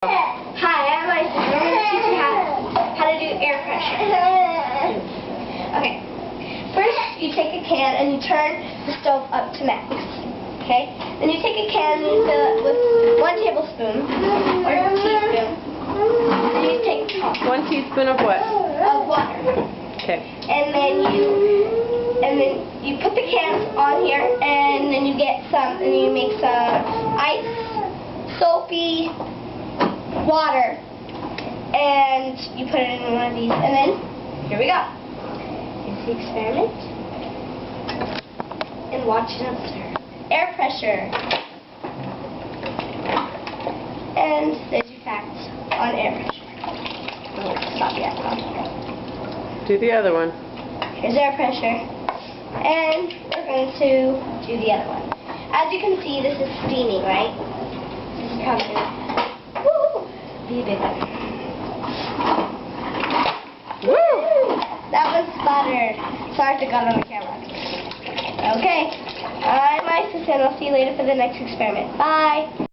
Hi, I'm Isis. I'm going to teach you how to do air pressure. Okay. First, you take a can and you turn the stove up to max. Okay? Then you take a can and you fill it with 1 tablespoon or teaspoon. Then you take 1 teaspoon of what? of water. Okay. And then you put the cans on here and then you get some and you make some ice, soapy water, and you put it in one of these, and then here we go. Here's the experiment, and watch it observe. Air pressure, and there's your facts on air pressure. Oh, stop yet. Do the other one. Here's air pressure, and we're going to do the other one. As you can see, this is steaming, right? This is probably going to be a big one. Woo! That was sputtered. Sorry if it got on the camera. Okay. I'm Isis, and I'll see you later for the next experiment. Bye.